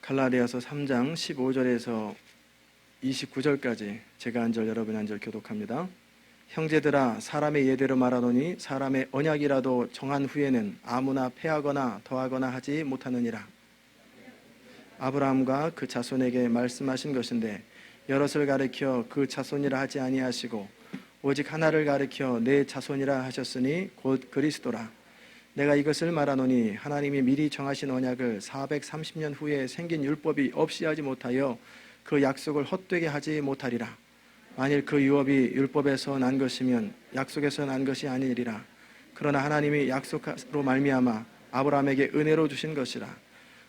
갈라디아서 3장 15절에서 29절까지 제가 한 절 여러분이 한 절 교독합니다. 형제들아, 사람의 예대로 말하노니 사람의 언약이라도 정한 후에는 아무나 폐하거나 더하거나 하지 못하느니라. 아브라함과 그 자손에게 말씀하신 것인데 여럿을 가리켜 그 자손이라 하지 아니하시고 오직 하나를 가리켜 내 자손이라 하셨으니 곧 그리스도라. 내가 이것을 말하노니 하나님이 미리 정하신 언약을 430년 후에 생긴 율법이 없이 하지 못하여 그 약속을 헛되게 하지 못하리라. 만일 그 유업이 율법에서 난 것이면 약속에서 난 것이 아니리라. 그러나 하나님이 약속으로 말미암아 아브라함에게 은혜로 주신 것이라.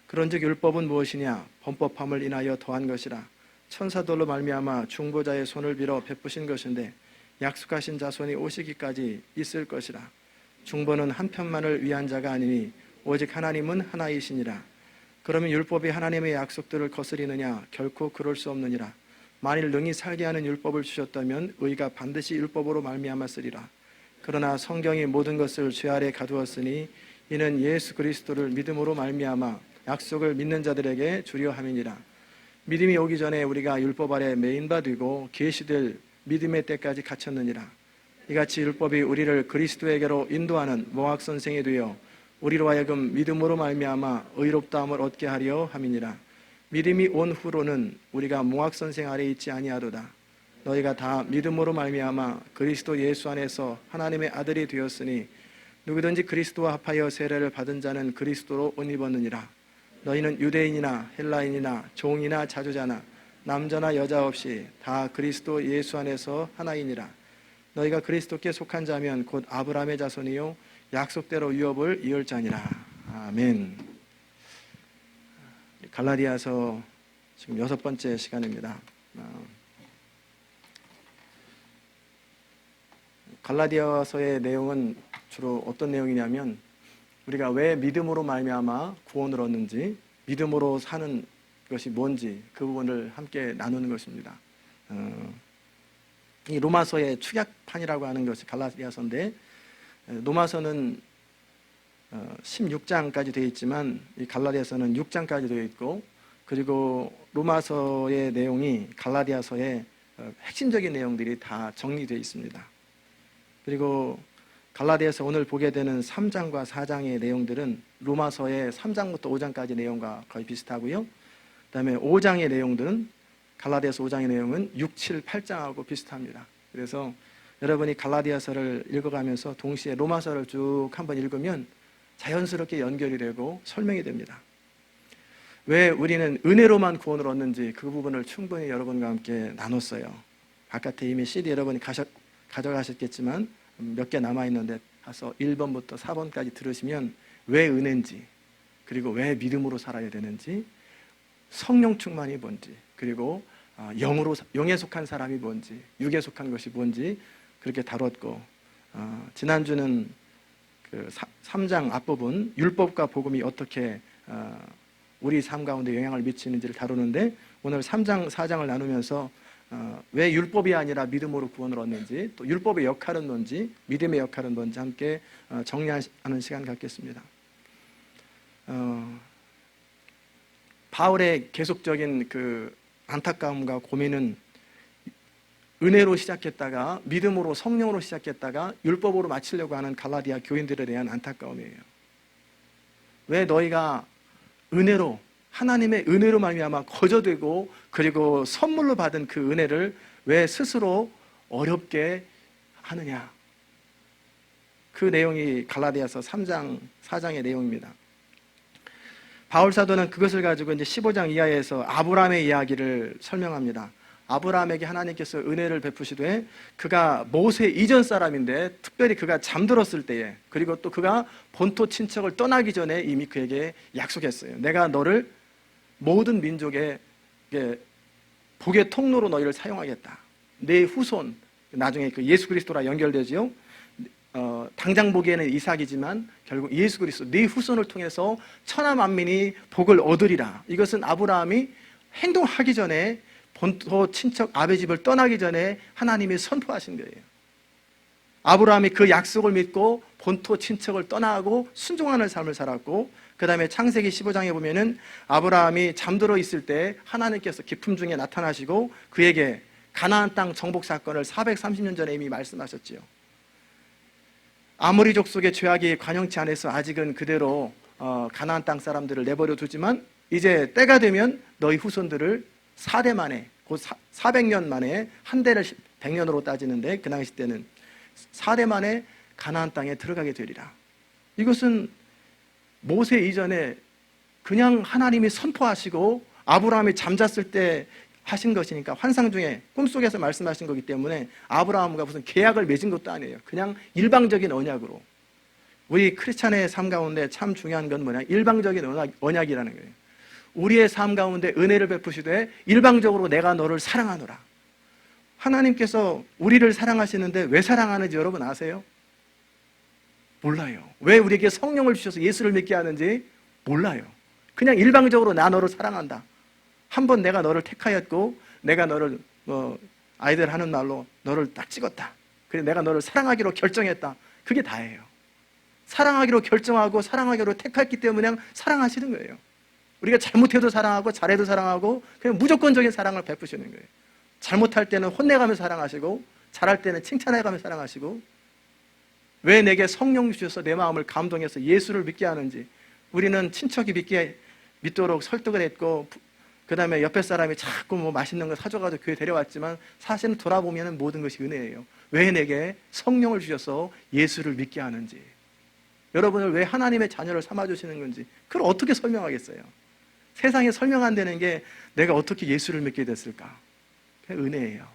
그런즉 율법은 무엇이냐? 범법함을 인하여 더한 것이라. 천사들로 말미암아 중보자의 손을 빌어 베푸신 것인데 약속하신 자손이 오시기까지 있을 것이라. 중보는 한 편만을 위한 자가 아니니 오직 하나님은 하나이시니라. 그러면 율법이 하나님의 약속들을 거스리느냐? 결코 그럴 수 없느니라. 만일 능히 살게 하는 율법을 주셨다면 의가 반드시 율법으로 말미암았으리라. 그러나 성경이 모든 것을 죄 아래 가두었으니 이는 예수 그리스도를 믿음으로 말미암아 약속을 믿는 자들에게 주려 함이니라. 믿음이 오기 전에 우리가 율법 아래 매인 바 되고 계시될 믿음의 때까지 갇혔느니라. 이같이 율법이 우리를 그리스도에게로 인도하는 모학 선생이 되어 우리로 하여금 믿음으로 말미암아 의롭다함을 얻게 하려 함이니라. 믿음이 온 후로는 우리가 모학 선생 아래 있지 아니하도다. 너희가 다 믿음으로 말미암아 그리스도 예수 안에서 하나님의 아들이 되었으니 누구든지 그리스도와 합하여 세례를 받은 자는 그리스도로 옷 입었느니라. 너희는 유대인이나 헬라인이나 종이나 자주자나 남자나 여자 없이 다 그리스도 예수 안에서 하나이니라. 너희가 그리스도께 속한 자면 곧 아브라함의 자손이요 약속대로 유업을 이을 자니라. 아멘. 갈라디아서 지금 6번째 시간입니다. 갈라디아서의 내용은 주로 어떤 내용이냐면 우리가 왜 믿음으로 말미암아 구원을 얻는지, 믿음으로 사는 것이 뭔지 그 부분을 함께 나누는 것입니다. 이 로마서의 축약판이라고 하는 것이 갈라디아서인데, 로마서는 16장까지 되어 있지만 이 갈라디아서는 6장까지 되어 있고, 그리고 로마서의 내용이 갈라디아서의 핵심적인 내용들이 다 정리되어 있습니다. 그리고 갈라디아서 오늘 보게 되는 3장과 4장의 내용들은 로마서의 3장부터 5장까지 내용과 거의 비슷하고요. 그 다음에 5장의 내용들은 갈라디아서 5장의 내용은 6, 7, 8장하고 비슷합니다. 그래서 여러분이 갈라디아서를 읽어가면서 동시에 로마서를 쭉 한번 읽으면 자연스럽게 연결이 되고 설명이 됩니다. 왜 우리는 은혜로만 구원을 얻는지 그 부분을 충분히 여러분과 함께 나눴어요. 바깥에 이미 CD 여러분이 가져가셨겠지만 몇 개 남아있는데 가서 1번부터 4번까지 들으시면 왜 은혜인지, 그리고 왜 믿음으로 살아야 되는지, 성령 충만이 뭔지, 그리고 영에 속한 사람이 뭔지, 육에 속한 것이 뭔지 그렇게 다뤘고, 지난주는 그 3장 앞부분 율법과 복음이 어떻게 우리 삶 가운데 영향을 미치는지를 다루는데, 오늘 3장, 4장을 나누면서 왜 율법이 아니라 믿음으로 구원을 얻는지, 또 율법의 역할은 뭔지, 믿음의 역할은 뭔지 함께 정리하는 시간 갖겠습니다. 바울의 계속적인 그 안타까움과 고민은 은혜로 시작했다가 믿음으로, 성령으로 시작했다가 율법으로 마치려고 하는 갈라디아 교인들에 대한 안타까움이에요. 왜 너희가 은혜로, 하나님의 은혜로 말미암아 거저되고 그리고 선물로 받은 그 은혜를 왜 스스로 어렵게 하느냐? 그 내용이 갈라디아서 3장, 4장의 내용입니다. 바울 사도는 그것을 가지고 이제 15장 이하에서 아브라함의 이야기를 설명합니다. 아브라함에게 하나님께서 은혜를 베푸시되 그가 모세 이전 사람인데 특별히 그가 잠들었을 때에, 그리고 또 그가 본토 친척을 떠나기 전에 이미 그에게 약속했어요. 내가 너를 모든 민족의 복의 통로로 너희를 사용하겠다. 내 후손, 나중에 그 예수 그리스도라 연결되지요. 당장 보기에는 이삭이지만 결국 예수 그리스도, 네 후손을 통해서 천하 만민이 복을 얻으리라. 이것은 아브라함이 행동하기 전에, 본토 친척 아베 집을 떠나기 전에 하나님이 선포하신 거예요. 아브라함이 그 약속을 믿고 본토 친척을 떠나고 순종하는 삶을 살았고, 그 다음에 창세기 15장에 보면은 아브라함이 잠들어 있을 때 하나님께서 기품 중에 나타나시고 그에게 가나안 땅 정복 사건을 430년 전에 이미 말씀하셨지요. 아모리 족속의 죄악이 관영치 않아서 아직은 그대로 가나안 땅 사람들을 내버려 두지만 이제 때가 되면 너희 후손들을 4대 만에, 곧 400년 만에, 한 대를 100년으로 따지는데 그 당시 때는 4대 만에 가나안 땅에 들어가게 되리라. 이것은 모세 이전에 그냥 하나님이 선포하시고 아브라함이 잠잤을 때 하신 것이니까, 환상 중에 꿈속에서 말씀하신 거기 때문에 아브라함과 무슨 계약을 맺은 것도 아니에요. 그냥 일방적인 언약으로. 우리 크리스찬의 삶 가운데 참 중요한 건 뭐냐? 일방적인 언약이라는 거예요. 우리의 삶 가운데 은혜를 베푸시되 일방적으로 내가 너를 사랑하노라. 하나님께서 우리를 사랑하시는데 왜 사랑하는지 여러분 아세요? 몰라요. 왜 우리에게 성령을 주셔서 예수를 믿게 하는지 몰라요. 그냥 일방적으로 나 너를 사랑한다. 한번 내가 너를 택하였고 내가 너를 아이들 하는 말로 너를 딱 찍었다. 그래 내가 너를 사랑하기로 결정했다. 그게 다예요. 사랑하기로 결정하고 사랑하기로 택했기 때문에 그냥 사랑하시는 거예요. 우리가 잘못해도 사랑하고 잘해도 사랑하고 그냥 무조건적인 사랑을 베푸시는 거예요. 잘못할 때는 혼내가며 사랑하시고 잘할 때는 칭찬해가며 사랑하시고, 왜 내게 성령 주셔서 내 마음을 감동해서 예수를 믿게 하는지, 우리는 친척이 믿도록 설득을 했고 그 다음에 옆에 사람이 자꾸 뭐 맛있는 거 사줘가지고 교회 데려왔지만 사실은 돌아보면 모든 것이 은혜예요. 왜 내게 성령을 주셔서 예수를 믿게 하는지, 여러분을 왜 하나님의 자녀를 삼아주시는 건지 그걸 어떻게 설명하겠어요? 세상에 설명 안 되는 게 내가 어떻게 예수를 믿게 됐을까? 은혜예요.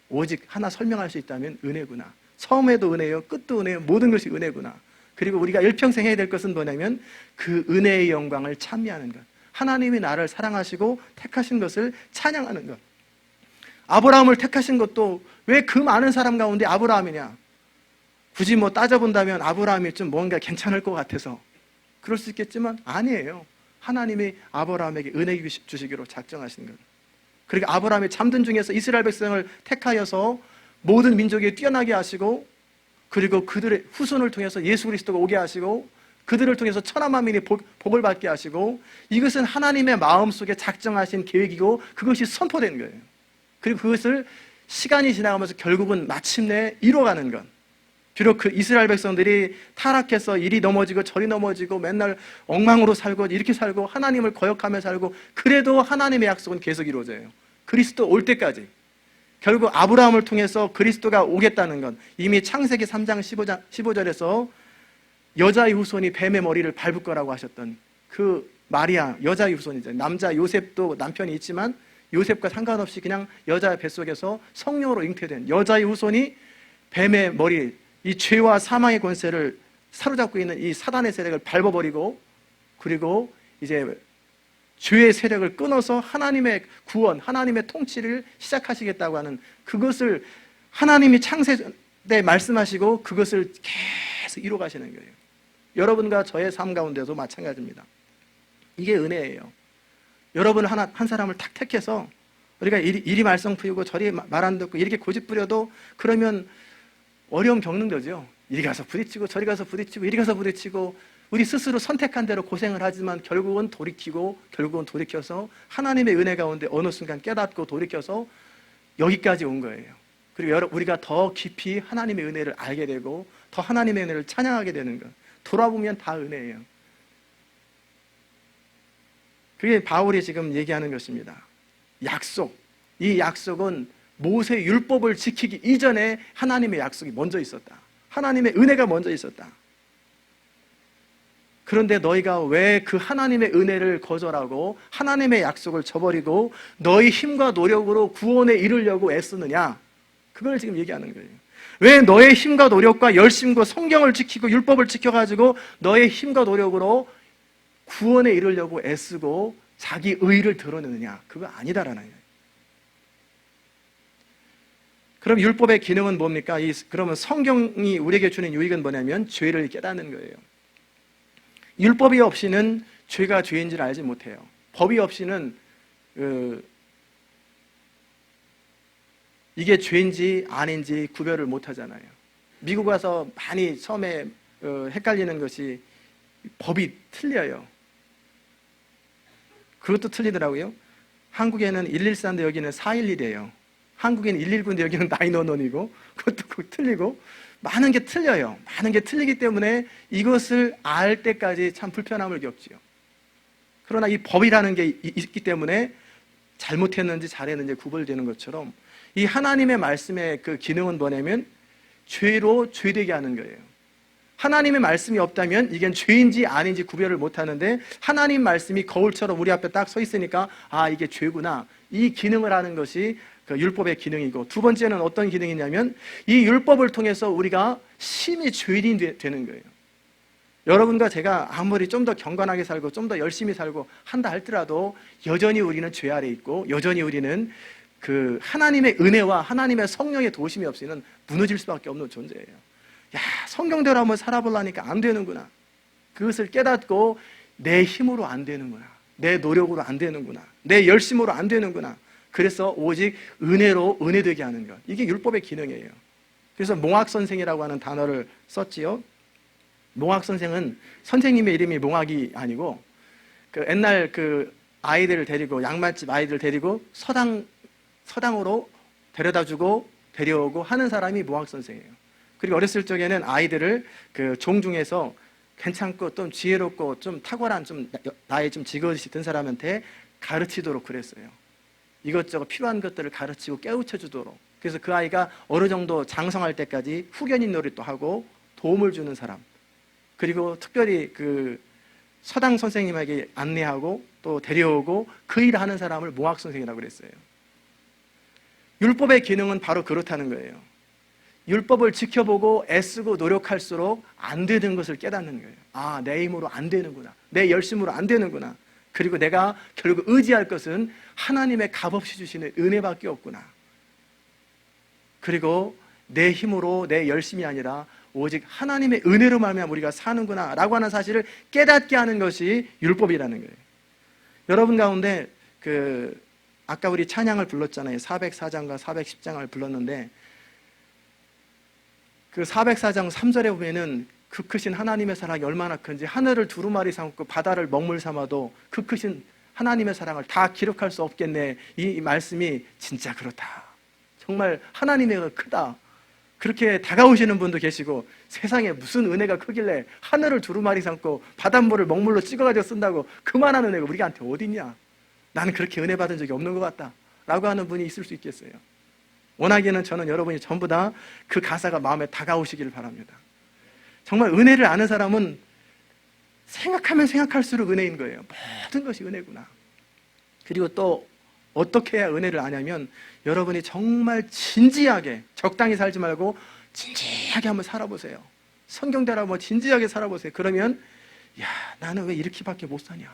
오직 하나 설명할 수 있다면 은혜구나. 처음에도 은혜요, 끝도 은혜요, 모든 것이 은혜구나. 그리고 우리가 일평생 해야 될 것은 뭐냐면 그 은혜의 영광을 찬미하는 것. 하나님이 나를 사랑하시고 택하신 것을 찬양하는 것. 아브라함을 택하신 것도 왜 그 많은 사람 가운데 아브라함이냐? 굳이 뭐 따져본다면 아브라함이 좀 뭔가 괜찮을 것 같아서 그럴 수 있겠지만 아니에요. 하나님이 아브라함에게 은혜 주시기로 작정하신 것. 그리고 아브라함이 잠든 중에서 이스라엘 백성을 택하여서 모든 민족에 뛰어나게 하시고, 그리고 그들의 후손을 통해서 예수 그리스도가 오게 하시고 그들을 통해서 천하 만민이 복을 받게 하시고, 이것은 하나님의 마음속에 작정하신 계획이고 그것이 선포된 거예요. 그리고 그것을 시간이 지나가면서 결국은 마침내 이뤄가는 것. 비록 그 이스라엘 백성들이 타락해서 이리 넘어지고 저리 넘어지고 맨날 엉망으로 살고 이렇게 살고 하나님을 거역하며 살고, 그래도 하나님의 약속은 계속 이루어져요. 그리스도 올 때까지. 결국 아브라함을 통해서 그리스도가 오겠다는 건 이미 창세기 3장 15절에서 여자의 후손이 뱀의 머리를 밟을 거라고 하셨던 그 마리아, 여자의 후손이죠. 남자 요셉도 남편이 있지만 요셉과 상관없이 그냥 여자 뱃속에서 성령으로 잉태된 여자의 후손이 뱀의 머리, 이 죄와 사망의 권세를 사로잡고 있는 이 사단의 세력을 밟아버리고, 그리고 이제 죄의 세력을 끊어서 하나님의 구원, 하나님의 통치를 시작하시겠다고 하는, 그것을 하나님이 창세 때 말씀하시고 그것을 계속 이루어가시는 거예요. 여러분과 저의 삶 가운데도 마찬가지입니다. 이게 은혜예요. 여러분 한 사람을 탁 택해서 우리가 이리 말썽 피우고 저리 말 안 듣고 이렇게 고집 부려도 그러면 어려움 겪는 거죠. 이리 가서 부딪히고 저리 가서 부딪히고 이리 가서 부딪히고, 우리 스스로 선택한 대로 고생을 하지만 결국은 돌이켜서 하나님의 은혜 가운데 어느 순간 깨닫고 돌이켜서 여기까지 온 거예요. 그리고 우리가 더 깊이 하나님의 은혜를 알게 되고 더 하나님의 은혜를 찬양하게 되는 것. 돌아보면 다 은혜예요. 그게 바울이 지금 얘기하는 것입니다. 약속. 이 약속은 모세 율법을 지키기 이전에 하나님의 약속이 먼저 있었다. 하나님의 은혜가 먼저 있었다. 그런데 너희가 왜 그 하나님의 은혜를 거절하고 하나님의 약속을 저버리고 너희 힘과 노력으로 구원에 이르려고 애쓰느냐? 그걸 지금 얘기하는 거예요. 왜 너의 힘과 노력과 열심과 성경을 지키고 율법을 지켜가지고 너의 힘과 노력으로 구원에 이르려고 애쓰고 자기 의의를 드러내느냐? 그거 아니다라는 거예요. 그럼 율법의 기능은 뭡니까? 그러면 성경이 우리에게 주는 유익은 뭐냐면 죄를 깨닫는 거예요. 율법이 없이는 죄가 죄인지를 알지 못해요. 법이 없이는 이게 죄인지 아닌지 구별을 못하잖아요. 미국 와서 많이 처음에 헷갈리는 것이 법이 틀려요. 그것도 틀리더라고요. 한국에는 114인데 여기는 411이에요. 한국에는 119인데 여기는 911이고, 그것도 틀리고, 많은 게 틀려요. 많은 게 틀리기 때문에 이것을 알 때까지 참 불편함을 겪지요. 그러나 이 법이라는 게 있기 때문에 잘못했는지 잘했는지 구별되는 것처럼, 이 하나님의 말씀의 그 기능은 뭐냐면 죄로 죄되게 하는 거예요. 하나님의 말씀이 없다면 이게 죄인지 아닌지 구별을 못하는데, 하나님 말씀이 거울처럼 우리 앞에 딱 서 있으니까 아, 이게 죄구나, 이 기능을 하는 것이 그 율법의 기능이고, 두 번째는 어떤 기능이냐면 이 율법을 통해서 우리가 심히 죄인이 되는 거예요. 여러분과 제가 아무리 좀 더 경건하게 살고 좀 더 열심히 살고 한다 할지라도 여전히 우리는 죄 아래 있고, 여전히 우리는 그 하나님의 은혜와 하나님의 성령의 도우심이 없이는 무너질 수밖에 없는 존재예요. 야, 성경대로 한번 살아보려니까 안 되는구나. 그것을 깨닫고 내 힘으로 안 되는구나, 내 노력으로 안 되는구나, 내 열심으로 안 되는구나. 그래서 오직 은혜로 은혜되게 하는 것, 이게 율법의 기능이에요. 그래서 몽학선생이라고 하는 단어를 썼지요. 몽학선생은 선생님의 이름이 몽학이 아니고, 그 옛날 그 아이들을 데리고, 양말집 아이들을 데리고 서당으로 데려다주고 데려오고 하는 사람이 몽학선생이에요. 그리고 어렸을 적에는 아이들을 그 종 중에서 괜찮고 좀 지혜롭고 좀 탁월한, 좀 나이 좀 지긋이 든 사람한테 가르치도록 그랬어요. 이것저것 필요한 것들을 가르치고 깨우쳐 주도록. 그래서 그 아이가 어느 정도 장성할 때까지 후견인 노릇도 하고 도움을 주는 사람, 그리고 특별히 그 서당 선생님에게 안내하고 또 데려오고 그 일을 하는 사람을 몽학 선생이라고 그랬어요. 율법의 기능은 바로 그렇다는 거예요. 율법을 지켜보고 애쓰고 노력할수록 안 되는 것을 깨닫는 거예요. 아, 내 힘으로 안 되는구나, 내 열심으로 안 되는구나. 그리고 내가 결국 의지할 것은 하나님의 값없이 주시는 은혜밖에 없구나. 그리고 내 힘으로 내 열심이 아니라 오직 하나님의 은혜로 말미암아 우리가 사는구나 라고 하는 사실을 깨닫게 하는 것이 율법이라는 거예요. 여러분 가운데 아까 우리 찬양을 불렀잖아요. 404장과 410장을 불렀는데, 그 404장 3절에 보면은 그 크신 하나님의 사랑이 얼마나 큰지, 하늘을 두루마리 삼고 바다를 먹물 삼아도 그 크신 하나님의 사랑을 다 기록할 수 없겠네. 이 말씀이 진짜 그렇다. 정말 하나님의 은혜가 크다. 그렇게 다가오시는 분도 계시고, 세상에 무슨 은혜가 크길래 하늘을 두루마리 삼고 바닷물을 먹물로 찍어가지고 쓴다고 그만한 은혜가 우리한테 어딨냐, 나는 그렇게 은혜 받은 적이 없는 것 같다 라고 하는 분이 있을 수 있겠어요. 원하기는 저는 여러분이 전부 다 그 가사가 마음에 다가오시기를 바랍니다. 정말 은혜를 아는 사람은 생각하면 생각할수록 은혜인 거예요. 모든 것이 은혜구나. 그리고 또 어떻게 해야 은혜를 아냐면, 여러분이 정말 진지하게, 적당히 살지 말고 진지하게 한번 살아보세요. 성경대로 한번 진지하게 살아보세요. 그러면 야, 나는 왜 이렇게밖에 못 사냐,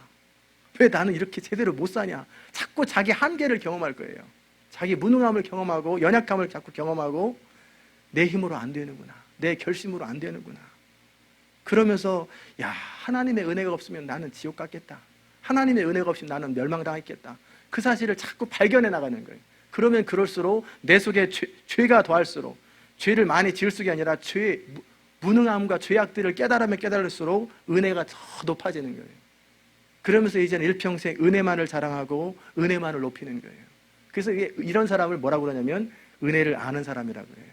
왜 나는 이렇게 제대로 못 사냐, 자꾸 자기 한계를 경험할 거예요. 자기 무능함을 경험하고 연약함을 자꾸 경험하고, 내 힘으로 안 되는구나, 내 결심으로 안 되는구나. 그러면서 야, 하나님의 은혜가 없으면 나는 지옥 갔겠다, 하나님의 은혜가 없으면 나는 멸망당했겠다, 그 사실을 자꾸 발견해 나가는 거예요. 그러면 그럴수록 내 속에 죄가 더할수록, 죄를 많이 지을 수가 아니라 무능함과 죄악들을 깨달으면 깨달을수록 은혜가 더 높아지는 거예요. 그러면서 이제는 일평생 은혜만을 자랑하고 은혜만을 높이는 거예요. 그래서 이런 사람을 뭐라고 그러냐면 은혜를 아는 사람이라고 해요.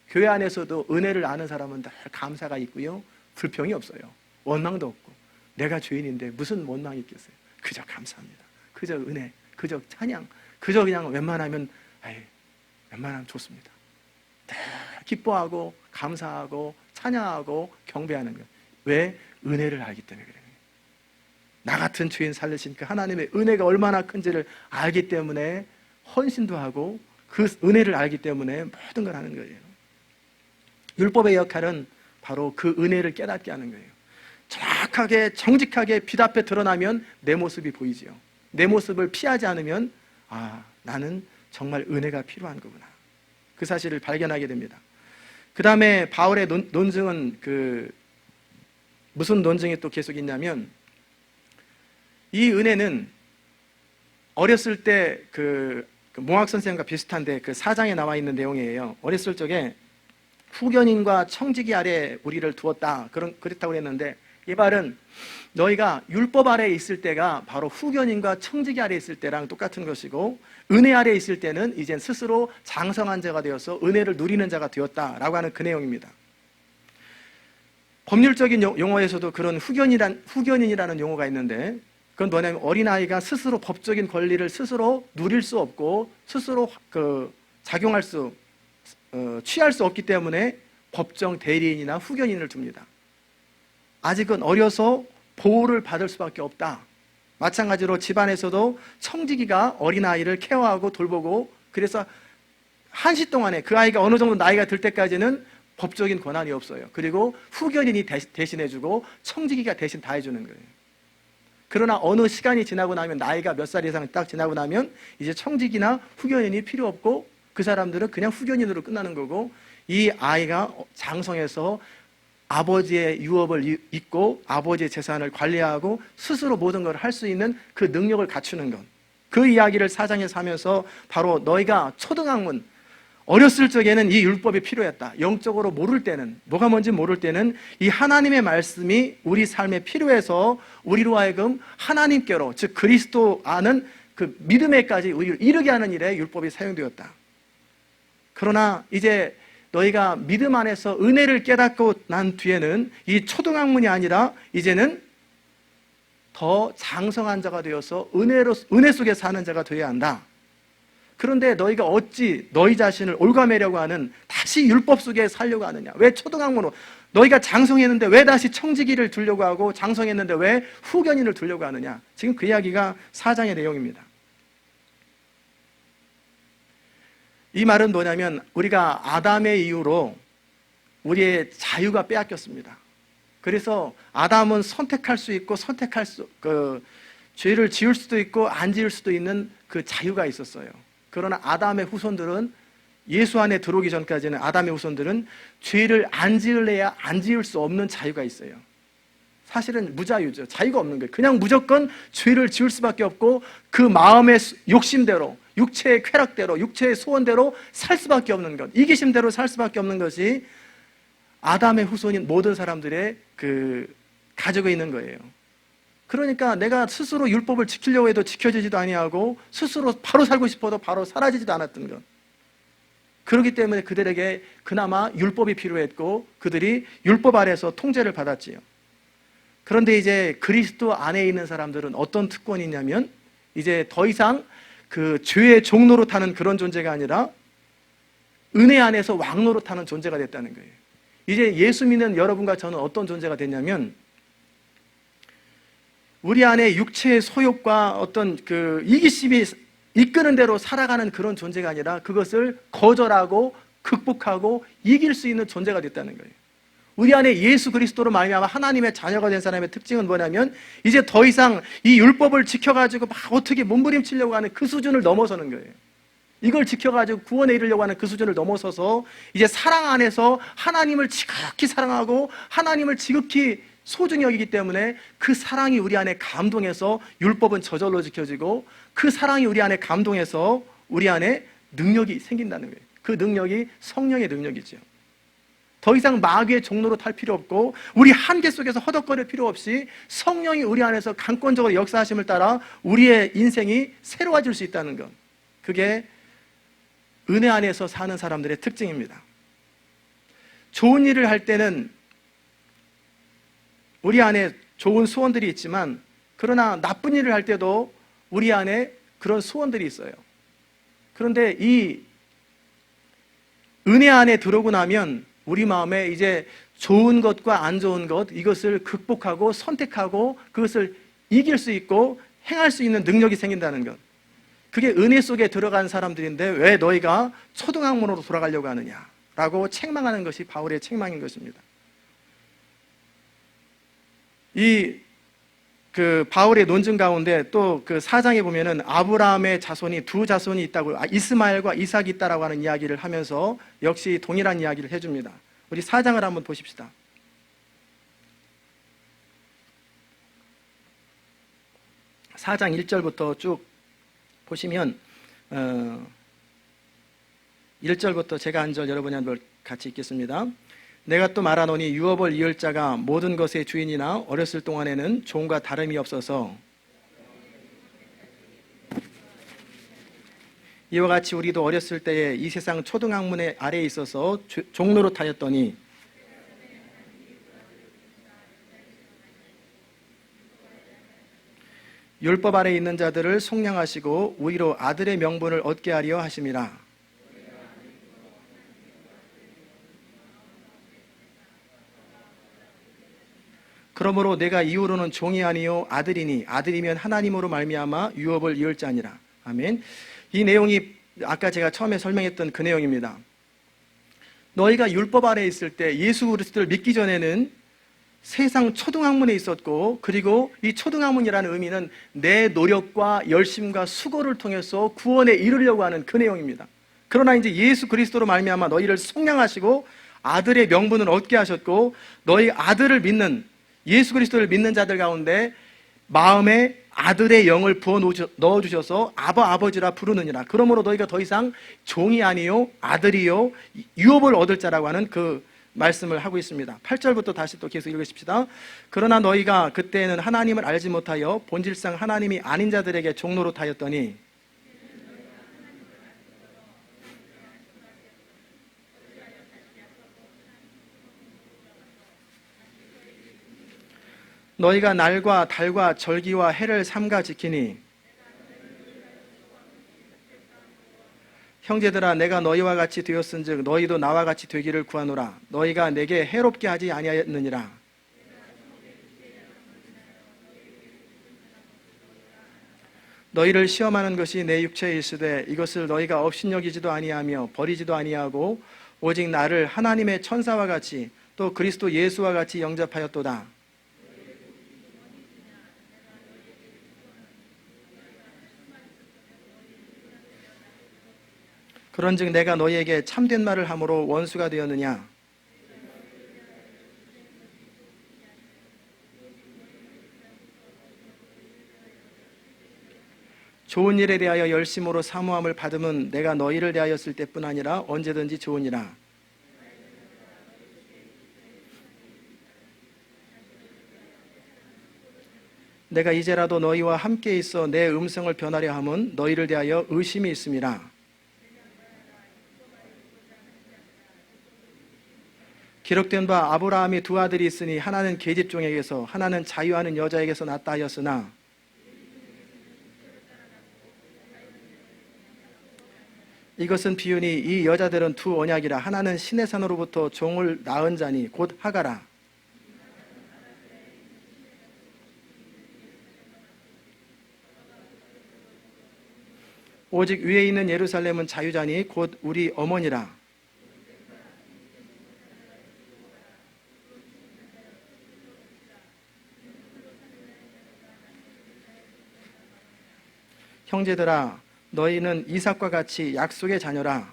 교회 안에서도 은혜를 아는 사람은 다 감사가 있고요, 불평이 없어요. 원망도 없고, 내가 죄인인데 무슨 원망이 있겠어요. 그저 감사합니다, 그저 은혜, 그저 찬양, 그저 그냥 웬만하면 좋습니다. 다 기뻐하고 감사하고 찬양하고 경배하는 거예요. 왜? 은혜를 알기 때문에 그래요. 나 같은 죄인 살리신 그 하나님의 은혜가 얼마나 큰지를 알기 때문에 헌신도 하고, 그 은혜를 알기 때문에 모든 걸 하는 거예요. 율법의 역할은 바로 그 은혜를 깨닫게 하는 거예요. 정확하게 정직하게 빛 앞에 드러나면 내 모습이 보이지요. 내 모습을 피하지 않으면 아, 나는 정말 은혜가 필요한 거구나, 그 사실을 발견하게 됩니다. 그 다음에 바울의 논증은 무슨 논증이 또 계속 있냐면, 이 은혜는 어렸을 때 몽학 선생과 비슷한데 그 4장에 나와 있는 내용이에요. 어렸을 적에 후견인과 청지기 아래 우리를 두었다, 그렇다고 했는데, 이 말은 너희가 율법 아래에 있을 때가 바로 후견인과 청지기 아래에 있을 때랑 똑같은 것이고, 은혜 아래에 있을 때는 이젠 스스로 장성한 자가 되어서 은혜를 누리는 자가 되었다라고 하는 그 내용입니다. 법률적인 용어에서도 그런 후견인이라는 용어가 있는데, 그건 뭐냐면 어린아이가 스스로 법적인 권리를 스스로 누릴 수 없고 스스로 취할 수 없기 때문에 법정 대리인이나 후견인을 둡니다. 아직은 어려서 보호를 받을 수밖에 없다. 마찬가지로 집안에서도 청지기가 어린아이를 케어하고 돌보고, 그래서 한시 동안에 그 아이가 어느 정도 나이가 들 때까지는 법적인 권한이 없어요. 그리고 후견인이 대신해주고 청지기가 대신 다 해주는 거예요. 그러나 어느 시간이 지나고 나면, 나이가 몇 살 이상 딱 지나고 나면 이제 청지기나 후견인이 필요 없고 그 사람들은 그냥 후견인으로 끝나는 거고, 이 아이가 장성해서 아버지의 유업을 잇고 아버지의 재산을 관리하고 스스로 모든 걸 할 수 있는 그 능력을 갖추는 것, 그 이야기를 4장에서 하면서 바로 너희가 초등학문, 어렸을 적에는 이 율법이 필요했다. 영적으로 모를 때는, 뭐가 뭔지 모를 때는 이 하나님의 말씀이 우리 삶에 필요해서 우리로 하여금 하나님께로, 즉 그리스도 아는 그 믿음에까지 우리를 이르게 하는 일에 율법이 사용되었다. 그러나 이제 너희가 믿음 안에서 은혜를 깨닫고 난 뒤에는 이 초등학문이 아니라 이제는 더 장성한 자가 되어서 은혜 속에 사는 자가 되어야 한다. 그런데 너희가 어찌 너희 자신을 올가매려고 하는, 다시 율법 속에 살려고 하느냐? 왜 초등학문으로 너희가 장성했는데 왜 다시 청지기를 두려고 하고, 장성했는데 왜 후견인을 두려고 하느냐? 지금 그 이야기가 4장의 내용입니다. 이 말은 뭐냐면 우리가 아담의 이후로 우리의 자유가 빼앗겼습니다. 그래서 아담은 선택할 수 있고 죄를 지을 수도 있고 안 지을 수도 있는 그 자유가 있었어요. 그러나 아담의 후손들은, 예수 안에 들어오기 전까지는 아담의 후손들은 죄를 안 지을래야 안 지을 수 없는 자유가 있어요. 사실은 무자유죠. 자유가 없는 거예요. 그냥 무조건 죄를 지을 수밖에 없고 그 마음의 욕심대로, 육체의 쾌락대로, 육체의 소원대로 살 수밖에 없는 것, 이기심대로 살 수밖에 없는 것이 아담의 후손인 모든 사람들의 가지고 있는 거예요. 그러니까 내가 스스로 율법을 지키려고 해도 지켜지지도 아니하고 스스로 바로 살고 싶어도 바로 사라지지도 않았던 것. 그렇기 때문에 그들에게 그나마 율법이 필요했고 그들이 율법 아래에서 통제를 받았지요. 그런데 이제 그리스도 안에 있는 사람들은 어떤 특권이 있냐면, 이제 더 이상 그 죄의 종로로 타는 그런 존재가 아니라 은혜 안에서 왕로로 타는 존재가 됐다는 거예요. 이제 예수 믿는 여러분과 저는 어떤 존재가 됐냐면, 우리 안에 육체의 소욕과 어떤 그 이기심이 이끄는 대로 살아가는 그런 존재가 아니라 그것을 거절하고 극복하고 이길 수 있는 존재가 됐다는 거예요. 우리 안에 예수 그리스도로 말미암아 하나님의 자녀가 된 사람의 특징은 뭐냐면, 이제 더 이상 이 율법을 지켜가지고 막 어떻게 몸부림치려고 하는 그 수준을 넘어서는 거예요. 이걸 지켜가지고 구원에 이르려고 하는 그 수준을 넘어서서 이제 사랑 안에서 하나님을 지극히 사랑하고 하나님을 지극히 소중히 여기기 때문에 그 사랑이 우리 안에 감동해서 율법은 저절로 지켜지고, 그 사랑이 우리 안에 감동해서 우리 안에 능력이 생긴다는 거예요. 그 능력이 성령의 능력이죠. 더 이상 마귀의 종로로 탈 필요 없고 우리 한계 속에서 허덕거릴 필요 없이 성령이 우리 안에서 강권적으로 역사하심을 따라 우리의 인생이 새로워질 수 있다는 것, 그게 은혜 안에서 사는 사람들의 특징입니다. 좋은 일을 할 때는 우리 안에 좋은 소원들이 있지만, 그러나 나쁜 일을 할 때도 우리 안에 그런 소원들이 있어요. 그런데 이 은혜 안에 들어오고 나면 우리 마음에 이제 좋은 것과 안 좋은 것, 이것을 극복하고 선택하고 그것을 이길 수 있고 행할 수 있는 능력이 생긴다는 것, 그게 은혜 속에 들어간 사람들인데 왜 너희가 초등학문으로 돌아가려고 하느냐라고 책망하는 것이 바울의 책망인 것입니다. 바울의 논증 가운데 또 그 4장에 보면은 아브라함의 자손이 두 자손이 있다고, 이스마엘과 이삭이 있다라고 하는 이야기를 하면서 역시 동일한 이야기를 해줍니다. 우리 4장을 한번 보십시다. 4장 1절부터 쭉 보시면 1절부터 제가 한 절 여러분이 한 절 같이 읽겠습니다. 내가 또 말하노니 유업을 이을 자가 모든 것의 주인이나 어렸을 동안에는 종과 다름이 없어서 이와 같이 우리도 어렸을 때에 이 세상 초등학문 아래에 있어서 종노릇하였더니 율법 아래 있는 자들을 속량하시고 우리로 아들의 명분을 얻게 하려 하심이라. 그러므로 내가 이후로는 종이 아니요 아들이니 아들이면 하나님으로 말미암아 유업을 이을 자니라. 아멘. 이 내용이 아까 제가 처음에 설명했던 그 내용입니다. 너희가 율법 아래 있을 때 예수 그리스도를 믿기 전에는 세상 초등학문에 있었고, 그리고 이 초등학문이라는 의미는 내 노력과 열심과 수고를 통해서 구원에 이르려고 하는 그 내용입니다. 그러나 이제 예수 그리스도로 말미암아 너희를 속량하시고 아들의 명분을 얻게 하셨고, 너희 아들을 믿는, 예수 그리스도를 믿는 자들 가운데 마음에 아들의 영을 부어 넣어주셔서 아바 아버지라 부르느니라. 그러므로 너희가 더 이상 종이 아니요 아들이요 유업을 얻을 자라고 하는 그 말씀을 하고 있습니다. 8절부터 다시 또 계속 읽으십시다. 그러나 너희가 그때는 하나님을 알지 못하여 본질상 하나님이 아닌 자들에게 종노릇하였더니 너희가 날과 달과 절기와 해를 삼가 지키니 형제들아 내가 너희와 같이 되었은즉 너희도 나와 같이 되기를 구하노라. 너희가 내게 해롭게 하지 아니하였느니라. 너희를 시험하는 것이 내 육체에 있으되 이것을 너희가 업신여기지도 아니하며 버리지도 아니하고 오직 나를 하나님의 천사와 같이 또 그리스도 예수와 같이 영접하였도다. 그런즉 내가 너희에게 참된 말을 함으로 원수가 되었느냐? 좋은 일에 대하여 열심으로 사모함을 받음은 내가 너희를 대하였을 때뿐 아니라 언제든지 좋으니라. 내가 이제라도 너희와 함께 있어 내 음성을 변하려 함은 너희를 대하여 의심이 있음이라. 기록된 바 아브라함이 두 아들이 있으니 하나는 계집종에게서 하나는 자유하는 여자에게서 났다 하였으나 이것은 비유니 이 여자들은 두 언약이라. 하나는 신의 산으로부터 종을 낳은 자니 곧 하가라. 오직 위에 있는 예루살렘은 자유자니 곧 우리 어머니라. 형제들아 너희는 이삭과 같이 약속의 자녀라.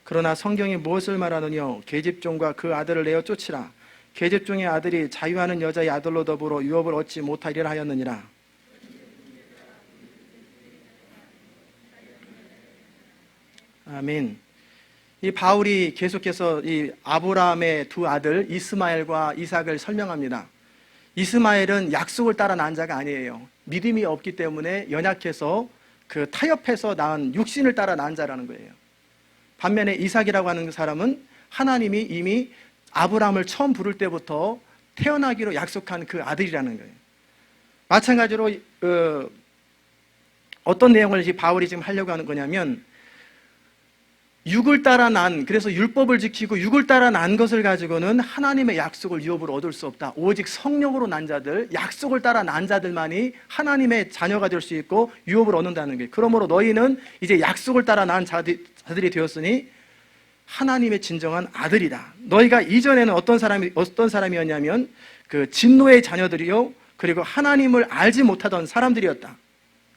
그러나 성경이 무엇을 말하느냐? 계집종과 그 아들을 내어 쫓으라. 계집종의 아들이 자유하는 여자의 아들로 더불어 유업을 얻지 못하리라 하였느니라. 아멘. 이 바울이 계속해서 이 아브라함의 두 아들 이스마엘과 이삭을 설명합니다. 이스마엘은 약속을 따라 낳은 자가 아니에요. 믿음이 없기 때문에 연약해서 그 타협해서 낳은 육신을 따라 낳은 자라는 거예요. 반면에 이삭이라고 하는 사람은 하나님이 이미 아브라함을 처음 부를 때부터 태어나기로 약속한 그 아들이라는 거예요. 마찬가지로 어떤 내용을 바울이 지금 하려고 하는 거냐면, 육을 따라 난, 그래서 율법을 지키고 육을 따라 난 것을 가지고는 하나님의 약속을 유업으로 얻을 수 없다. 오직 성령으로 난 자들, 약속을 따라 난 자들만이 하나님의 자녀가 될 수 있고 유업을 얻는다는 거예요. 그러므로 너희는 이제 약속을 따라 난 자들이 되었으니 하나님의 진정한 아들이다. 너희가 이전에는 어떤 사람이었냐면 그 진노의 자녀들이요, 그리고 하나님을 알지 못하던 사람들이었다.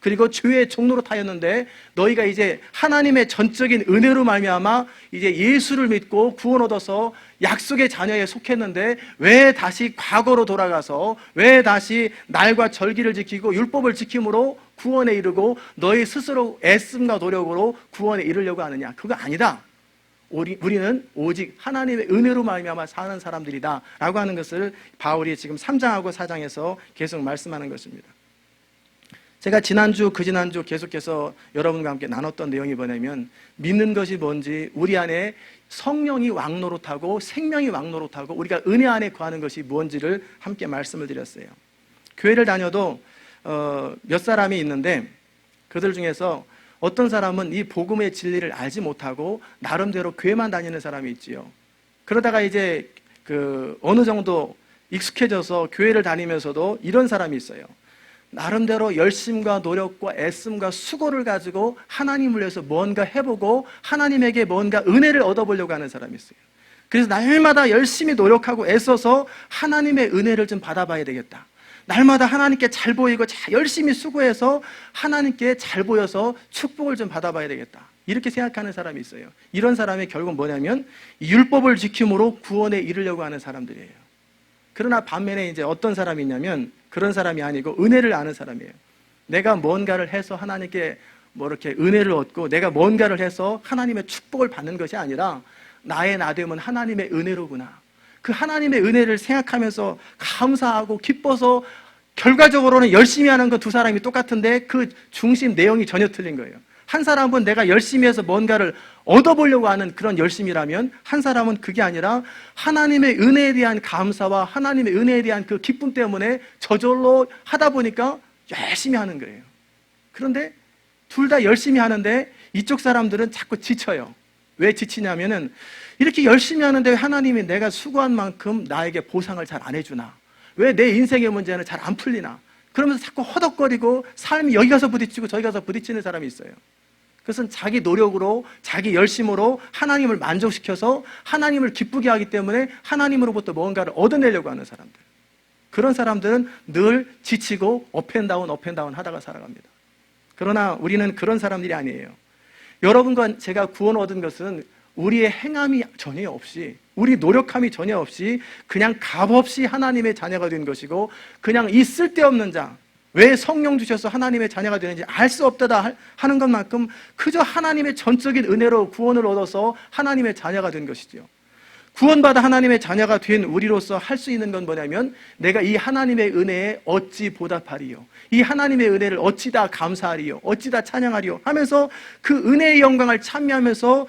그리고 죄의 종노릇하였는데 너희가 이제 하나님의 전적인 은혜로 말미암아 이제 예수를 믿고 구원 얻어서 약속의 자녀에 속했는데 왜 다시 과거로 돌아가서 왜 다시 날과 절기를 지키고 율법을 지킴으로 구원에 이르고 너희 스스로 애씀과 노력으로 구원에 이르려고 하느냐? 그거 아니다. 우리는 오직 하나님의 은혜로 말미암아 사는 사람들이다 라고 하는 것을 바울이 지금 3장하고 4장에서 계속 말씀하는 것입니다. 제가 지난주 그지난주 계속해서 여러분과 함께 나눴던 내용이 뭐냐면, 믿는 것이 뭔지, 우리 안에 성령이 왕노릇하고 생명이 왕노릇하고 우리가 은혜 안에 구하는 것이 뭔지를 함께 말씀을 드렸어요. 교회를 다녀도 몇 사람이 있는데, 그들 중에서 어떤 사람은 이 복음의 진리를 알지 못하고 나름대로 교회만 다니는 사람이 있지요. 그러다가 이제 어느 정도 익숙해져서 교회를 다니면서도 이런 사람이 있어요. 나름대로 열심과 노력과 애씀과 수고를 가지고 하나님을 위해서 뭔가 해보고 하나님에게 뭔가 은혜를 얻어보려고 하는 사람이 있어요. 그래서 날마다 열심히 노력하고 애써서 하나님의 은혜를 좀 받아봐야 되겠다. 날마다 하나님께 잘 보이고 열심히 수고해서 하나님께 잘 보여서 축복을 좀 받아봐야 되겠다. 이렇게 생각하는 사람이 있어요. 이런 사람의 결국은 뭐냐면 율법을 지킴으로 구원에 이르려고 하는 사람들이에요. 그러나 반면에 이제 어떤 사람이 있냐면 그런 사람이 아니고 은혜를 아는 사람이에요. 내가 뭔가를 해서 하나님께 뭐 이렇게 은혜를 얻고 내가 뭔가를 해서 하나님의 축복을 받는 것이 아니라 나의 나됨은 하나님의 은혜로구나. 그 하나님의 은혜를 생각하면서 감사하고 기뻐서 결과적으로는 열심히 하는 그 두 사람이 똑같은데 그 중심 내용이 전혀 틀린 거예요. 한 사람은 내가 열심히 해서 뭔가를 얻어보려고 하는 그런 열심이라면, 한 사람은 그게 아니라 하나님의 은혜에 대한 감사와 하나님의 은혜에 대한 그 기쁨 때문에 저절로 하다 보니까 열심히 하는 거예요. 그런데 둘 다 열심히 하는데 이쪽 사람들은 자꾸 지쳐요. 왜 지치냐면은 이렇게 열심히 하는데 왜 하나님이 내가 수고한 만큼 나에게 보상을 잘 안 해주나? 왜 내 인생의 문제는 잘 안 풀리나? 그러면서 자꾸 허덕거리고 삶이 여기 가서 부딪히고 저기 가서 부딪히는 사람이 있어요. 그것은 자기 노력으로 자기 열심으로 하나님을 만족시켜서 하나님을 기쁘게 하기 때문에 하나님으로부터 뭔가를 얻어내려고 하는 사람들. 그런 사람들은 늘 지치고 업앤다운 하다가 살아갑니다. 그러나 우리는 그런 사람들이 아니에요. 여러분과 제가 구원 얻은 것은 우리의 행함이 전혀 없이, 우리 노력함이 전혀 없이 그냥 값없이 하나님의 자녀가 된 것이고, 그냥 이 쓸데없는 자, 왜 성령 주셔서 하나님의 자녀가 되는지 알 수 없다다 하는 것만큼 그저 하나님의 전적인 은혜로 구원을 얻어서 하나님의 자녀가 된 것이죠. 구원받아 하나님의 자녀가 된 우리로서 할 수 있는 건 뭐냐면, 내가 이 하나님의 은혜에 어찌 보답하리요, 이 하나님의 은혜를 어찌다 감사하리요, 어찌다 찬양하리요 하면서 그 은혜의 영광을 찬미하면서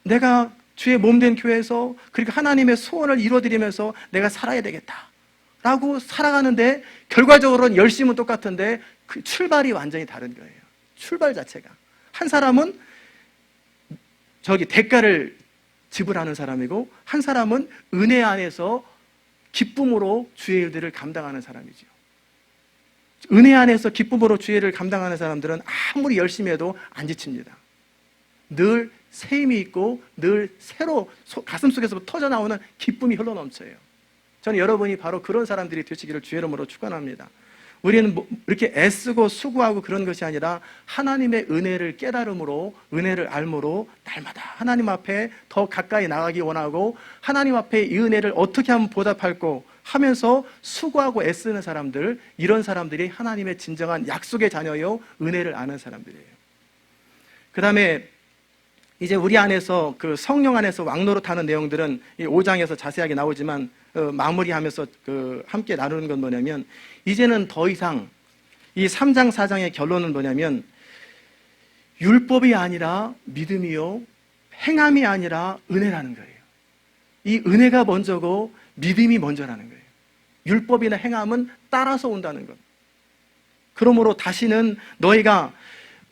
내가 주의 몸된 교회에서 그리고 하나님의 소원을 이루어드리면서 내가 살아야 되겠다 라고 살아가는데, 결과적으로는 열심은 똑같은데 그 출발이 완전히 다른 거예요. 출발 자체가. 한 사람은 대가를 지불하는 사람이고, 한 사람은 은혜 안에서 기쁨으로 주의 일들을 감당하는 사람이죠. 은혜 안에서 기쁨으로 주의 일을 감당하는 사람들은 아무리 열심히 해도 안 지칩니다. 늘 새 힘이 있고 늘 새로 가슴속에서 터져나오는 기쁨이 흘러넘쳐요. 저는 여러분이 바로 그런 사람들이 되시기를 주의 이름으로 축원합니다. 우리는 이렇게 애쓰고 수고하고 그런 것이 아니라 하나님의 은혜를 깨달음으로, 은혜를 알므로 날마다 하나님 앞에 더 가까이 나가기 원하고, 하나님 앞에 이 은혜를 어떻게 하면 보답할까 하면서 수고하고 애쓰는 사람들, 이런 사람들이 하나님의 진정한 약속의 자녀요, 은혜를 아는 사람들이에요. 그 다음에 이제 우리 안에서 그 성령 안에서 왕노릇하는 내용들은 이 5장에서 자세하게 나오지만 마무리하면서 함께 나누는 건 뭐냐면, 이제는 더 이상 이 3장 4장의 결론은 뭐냐면, 율법이 아니라 믿음이요, 행함이 아니라 은혜라는 거예요. 이 은혜가 먼저고 믿음이 먼저라는 거예요. 율법이나 행함은 따라서 온다는 것. 그러므로 다시는 너희가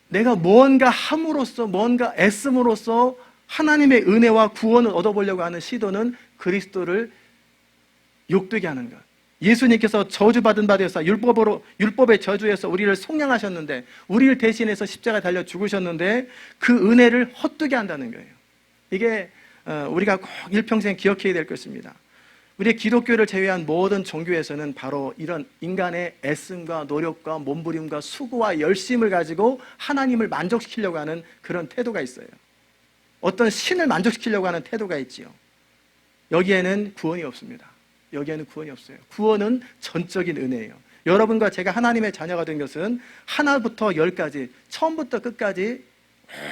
내가 뭔가 함으로써, 뭔가 애씀으로써 하나님의 은혜와 구원을 얻어보려고 하는 시도는 그리스도를 욕되게 하는 것. 예수님께서 저주받은 바 되어서 율법의 저주에서 우리를 속량하셨는데, 우리를 대신해서 십자가에 달려 죽으셨는데 그 은혜를 헛되게 한다는 거예요. 이게 우리가 꼭 일평생 기억해야 될 것입니다. 우리 기독교를 제외한 모든 종교에서는 바로 이런 인간의 애씀과 노력과 몸부림과 수고와 열심을 가지고 하나님을 만족시키려고 하는 그런 태도가 있어요. 어떤 신을 만족시키려고 하는 태도가 있지요. 여기에는 구원이 없습니다. 여기에는 구원이 없어요. 구원은 전적인 은혜예요. 여러분과 제가 하나님의 자녀가 된 것은 하나부터 열까지, 처음부터 끝까지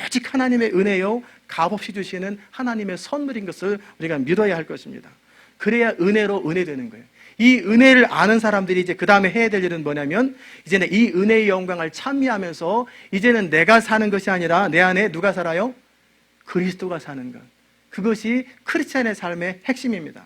오직 하나님의 은혜요 값없이 주시는 하나님의 선물인 것을 우리가 믿어야 할 것입니다. 그래야 은혜로 은혜되는 거예요. 이 은혜를 아는 사람들이 이제 그 다음에 해야 될 일은 뭐냐면, 이제는 이 은혜의 영광을 찬미하면서 이제는 내가 사는 것이 아니라 내 안에 누가 살아요? 그리스도가 사는 것. 그것이 크리스찬의 삶의 핵심입니다.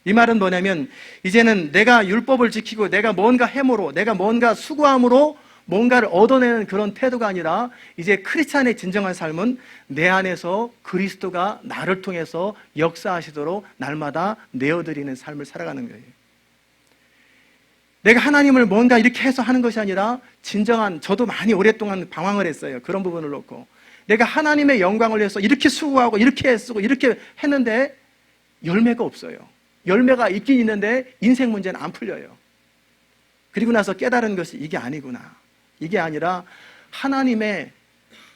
이 말은 뭐냐면, 이제는 내가 율법을 지키고 내가 뭔가 해모로, 내가 뭔가 수고함으로 뭔가를 얻어내는 그런 태도가 아니라, 이제 크리스찬의 진정한 삶은 내 안에서 그리스도가 나를 통해서 역사하시도록 날마다 내어드리는 삶을 살아가는 거예요. 내가 하나님을 뭔가 이렇게 해서 하는 것이 아니라, 진정한, 저도 많이 오랫동안 방황을 했어요. 그런 부분을 놓고 내가 하나님의 영광을 위해서 이렇게 수고하고 이렇게 애쓰고 이렇게 했는데 열매가 없어요. 열매가 있긴 있는데 인생 문제는 안 풀려요. 그리고 나서 깨달은 것이 이게 아니구나. 이게 아니라 하나님의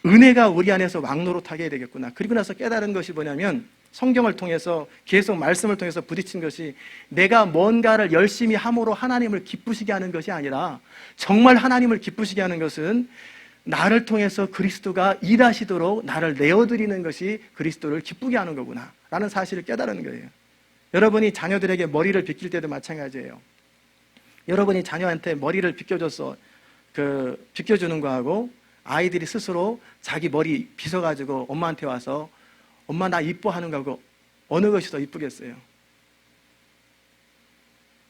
은혜가 우리 안에서 왕노릇하게 되겠구나. 그리고 나서 깨달은 것이 뭐냐면, 성경을 통해서 계속 말씀을 통해서 부딪힌 것이, 내가 뭔가를 열심히 함으로 하나님을 기쁘시게 하는 것이 아니라, 정말 하나님을 기쁘시게 하는 것은 나를 통해서 그리스도가 일하시도록 나를 내어드리는 것이 그리스도를 기쁘게 하는 거구나 라는 사실을 깨달은 거예요. 여러분이 자녀들에게 머리를 빗길 때도 마찬가지예요. 여러분이 자녀한테 머리를 빗겨줘서 빗겨주는 거하고, 아이들이 스스로 자기 머리 빗어가지고 엄마한테 와서 엄마 나 이뻐하는 거하고 어느 것이 더 이쁘겠어요?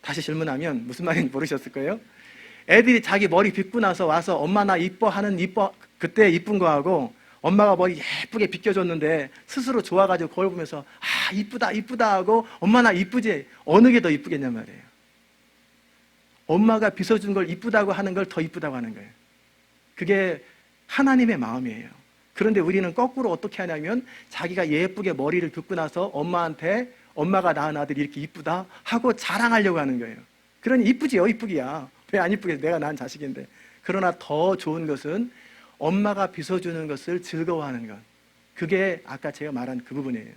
다시 질문하면 무슨 말인지 모르셨을 거예요. 애들이 자기 머리 빗고 나서 와서 엄마 나 이뻐하는 그때 이쁜 거하고, 엄마가 머리 예쁘게 빗겨줬는데 스스로 좋아가지고 거울 보면서 아 이쁘다 이쁘다 하고 엄마 나 이쁘지, 어느 게 더 이쁘겠냐 말이에요. 엄마가 빗어준 걸 이쁘다고 하는 걸 더 이쁘다고 하는 거예요. 그게 하나님의 마음이에요. 그런데 우리는 거꾸로 어떻게 하냐면, 자기가 예쁘게 머리를 빗고 나서 엄마한테 엄마가 낳은 아들이 이렇게 이쁘다 하고 자랑하려고 하는 거예요. 그러니 이쁘지요, 이쁘기야. 왜 안 이쁘게, 내가 낳은 자식인데. 그러나 더 좋은 것은 엄마가 빗어주는 것을 즐거워하는 것. 그게 아까 제가 말한 그 부분이에요.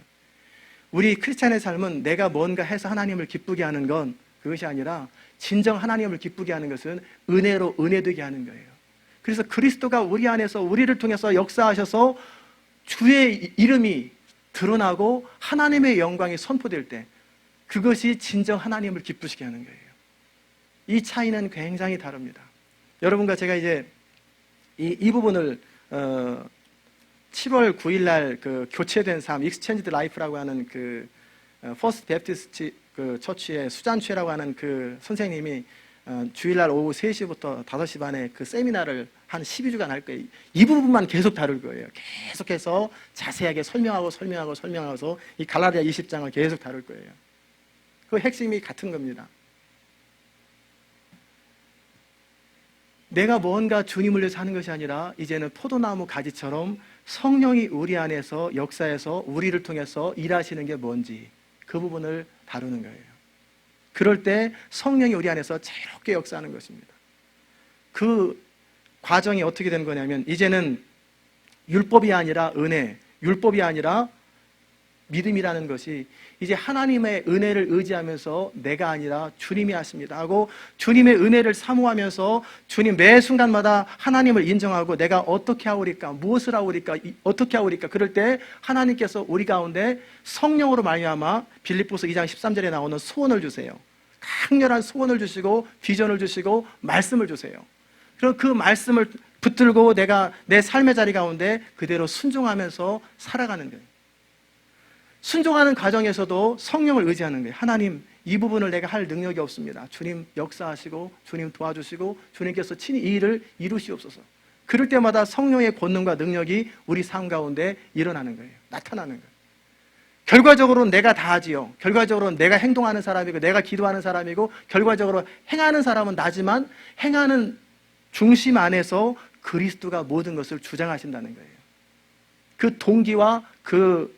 우리 크리스찬의 삶은 내가 뭔가 해서 하나님을 기쁘게 하는 건 그것이 아니라, 진정 하나님을 기쁘게 하는 것은 은혜로 은혜되게 하는 거예요. 그래서 그리스도가 우리 안에서 우리를 통해서 역사하셔서 주의 이름이 드러나고 하나님의 영광이 선포될 때, 그것이 진정 하나님을 기쁘시게 하는 거예요. 이 차이는 굉장히 다릅니다. 여러분과 제가 이제 이 부분을 7월 9일 날 교체된 삶, 익스체인지드 라이프라고 하는 퍼스트 베프티스트 처치의 수잔최라고 하는 선생님이 주일날 오후 3시부터 5시 반에 세미나를 한 12주간 할 거예요. 이 부분만 계속 다룰 거예요. 계속해서 자세하게 설명하고서 이 갈라디아 20장을 계속 다룰 거예요. 그 핵심이 같은 겁니다. 내가 뭔가 주님을 위해서 하는 것이 아니라, 이제는 포도나무 가지처럼 성령이 우리 안에서 역사해서 우리를 통해서 일하시는 게 뭔지, 그 부분을 다루는 거예요. 그럴 때 성령이 우리 안에서 자유롭게 역사하는 것입니다. 그 과정이 어떻게 되는 거냐면, 이제는 율법이 아니라 은혜, 율법이 아니라 믿음이라는 것이, 이제 하나님의 은혜를 의지하면서 내가 아니라 주님이 하십니다 하고, 주님의 은혜를 사모하면서 주님 매 순간마다 하나님을 인정하고, 내가 어떻게 하오리까, 무엇을 하오리까, 어떻게 하오리까. 그럴 때 하나님께서 우리 가운데 성령으로 말미암아 빌립보서 2장 13절에 나오는 소원을 주세요. 강렬한 소원을 주시고 비전을 주시고 말씀을 주세요. 그럼 그 말씀을 붙들고 내가 내 삶의 자리 가운데 그대로 순종하면서 살아가는 거예요. 순종하는 과정에서도 성령을 의지하는 거예요. 하나님, 이 부분을 내가 할 능력이 없습니다. 주님 역사하시고 주님 도와주시고 주님께서 친히 이 일을 이루시옵소서. 그럴 때마다 성령의 권능과 능력이 우리 삶 가운데 일어나는 거예요. 나타나는 거예요. 결과적으로는 내가 다 하지요. 결과적으로는 내가 행동하는 사람이고 내가 기도하는 사람이고 결과적으로 행하는 사람은 나지만, 행하는 중심 안에서 그리스도가 모든 것을 주장하신다는 거예요. 그 동기와 그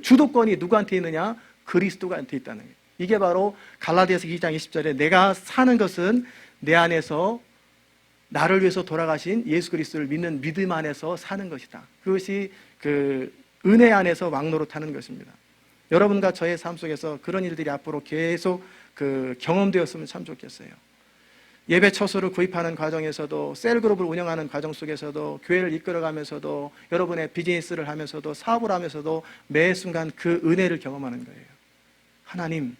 주도권이 누구한테 있느냐? 그리스도한테 있다는 거예요. 이게 바로 갈라디아서 2장 20절에 내가 사는 것은 내 안에서 나를 위해서 돌아가신 예수 그리스도를 믿는 믿음 안에서 사는 것이다. 그것이 은혜 안에서 왕노릇하는 것입니다. 여러분과 저의 삶 속에서 그런 일들이 앞으로 계속 경험되었으면 참 좋겠어요. 예배 처소를 구입하는 과정에서도, 셀그룹을 운영하는 과정 속에서도, 교회를 이끌어가면서도, 여러분의 비즈니스를 하면서도, 사업을 하면서도 매 순간 그 은혜를 경험하는 거예요. 하나님,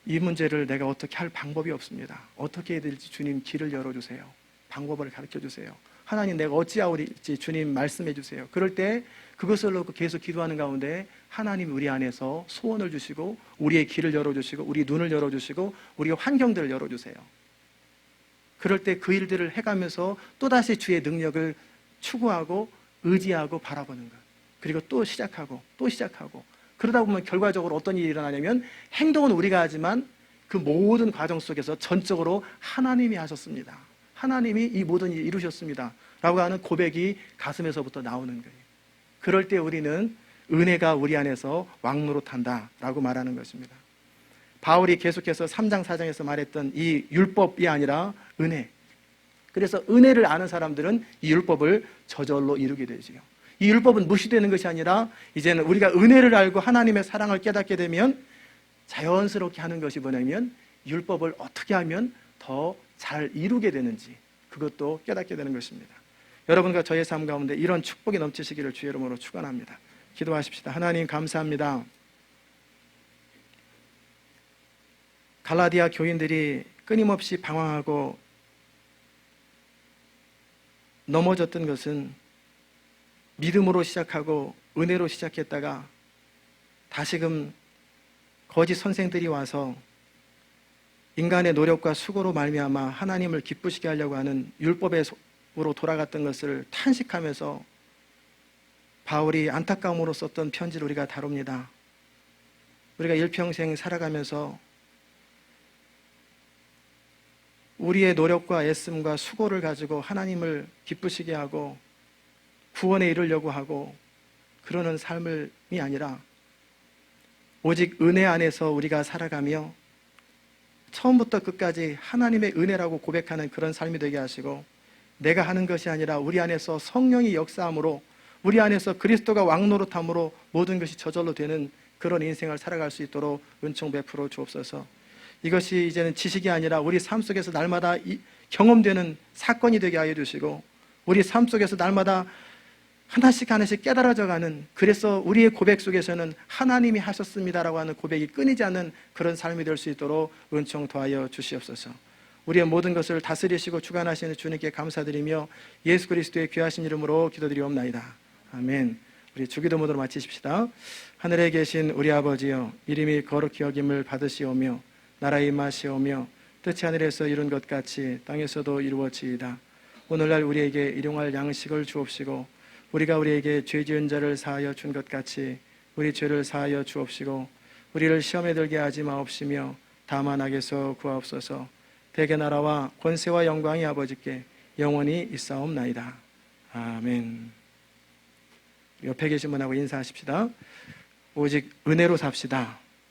이 문제를 내가 어떻게 할 방법이 없습니다. 어떻게 해야 될지 주님 길을 열어주세요. 방법을 가르쳐주세요. 하나님, 내가 어찌하오리지 주님 말씀해 주세요. 그럴 때 그것을 놓고 계속 기도하는 가운데 하나님 우리 안에서 소원을 주시고, 우리의 길을 열어주시고, 우리 눈을 열어주시고, 우리의 환경들을 열어주세요. 그럴 때 그 일들을 해가면서 또다시 주의 능력을 추구하고 의지하고 바라보는 것. 그리고 또 시작하고 또 시작하고, 그러다 보면 결과적으로 어떤 일이 일어나냐면, 행동은 우리가 하지만 그 모든 과정 속에서 전적으로 하나님이 하셨습니다. 하나님이 이 모든 일을 이루셨습니다 라고 하는 고백이 가슴에서부터 나오는 거예요. 그럴 때 우리는 은혜가 우리 안에서 왕노릇한다 라고 말하는 것입니다. 바울이 계속해서 3장 4장에서 말했던 이 율법이 아니라 은혜. 그래서 은혜를 아는 사람들은 이 율법을 저절로 이루게 되지요. 이 율법은 무시되는 것이 아니라 이제는 우리가 은혜를 알고 하나님의 사랑을 깨닫게 되면 자연스럽게 하는 것이 뭐냐면, 율법을 어떻게 하면 더 잘 이루게 되는지 그것도 깨닫게 되는 것입니다. 여러분과 저의 삶 가운데 이런 축복이 넘치시기를 주의 이름으로 축원합니다. 기도하십시다. 하나님 감사합니다. 갈라디아 교인들이 끊임없이 방황하고 넘어졌던 것은 믿음으로 시작하고 은혜로 시작했다가 다시금 거짓 선생들이 와서 인간의 노력과 수고로 말미암아 하나님을 기쁘시게 하려고 하는 율법으로 돌아갔던 것을 탄식하면서 바울이 안타까움으로 썼던 편지를 우리가 다룹니다. 우리가 일평생 살아가면서 우리의 노력과 애씀과 수고를 가지고 하나님을 기쁘시게 하고 구원에 이르려고 하고 그러는 삶이 아니라, 오직 은혜 안에서 우리가 살아가며 처음부터 끝까지 하나님의 은혜라고 고백하는 그런 삶이 되게 하시고, 내가 하는 것이 아니라 우리 안에서 성령이 역사함으로, 우리 안에서 그리스도가 왕노릇함으로 모든 것이 저절로 되는 그런 인생을 살아갈 수 있도록 은총 베풀어 주옵소서. 이것이 이제는 지식이 아니라 우리 삶 속에서 날마다 경험되는 사건이 되게 하여 주시고, 우리 삶 속에서 날마다 하나씩 하나씩 깨달아져가는, 그래서 우리의 고백 속에서는 하나님이 하셨습니다라고 하는 고백이 끊이지 않는 그런 삶이 될 수 있도록 은총 더하여 주시옵소서. 우리의 모든 것을 다스리시고 주관하시는 주님께 감사드리며 예수 그리스도의 귀하신 이름으로 기도드리옵나이다. 아멘. 우리 주기도 모드로 마치십시다. 하늘에 계신 우리 아버지여, 이름이 거룩히 여김을 받으시오며 나라의 임하시오며 뜻이 하늘에서 이룬 것 같이 땅에서도 이루어지이다. 오늘날 우리에게 일용할 양식을 주옵시고, 우리가 우리에게 죄 지은 자를 사하여 준 것 같이 우리 죄를 사하여 주옵시고, 우리를 시험에 들게 하지 마옵시며 다만 악에서 구하옵소서. 대개 나라와 권세와 영광이 아버지께 영원히 있사옵나이다. 아멘. 옆에 계신 분하고 인사하십시다. 오직 은혜로 삽시다.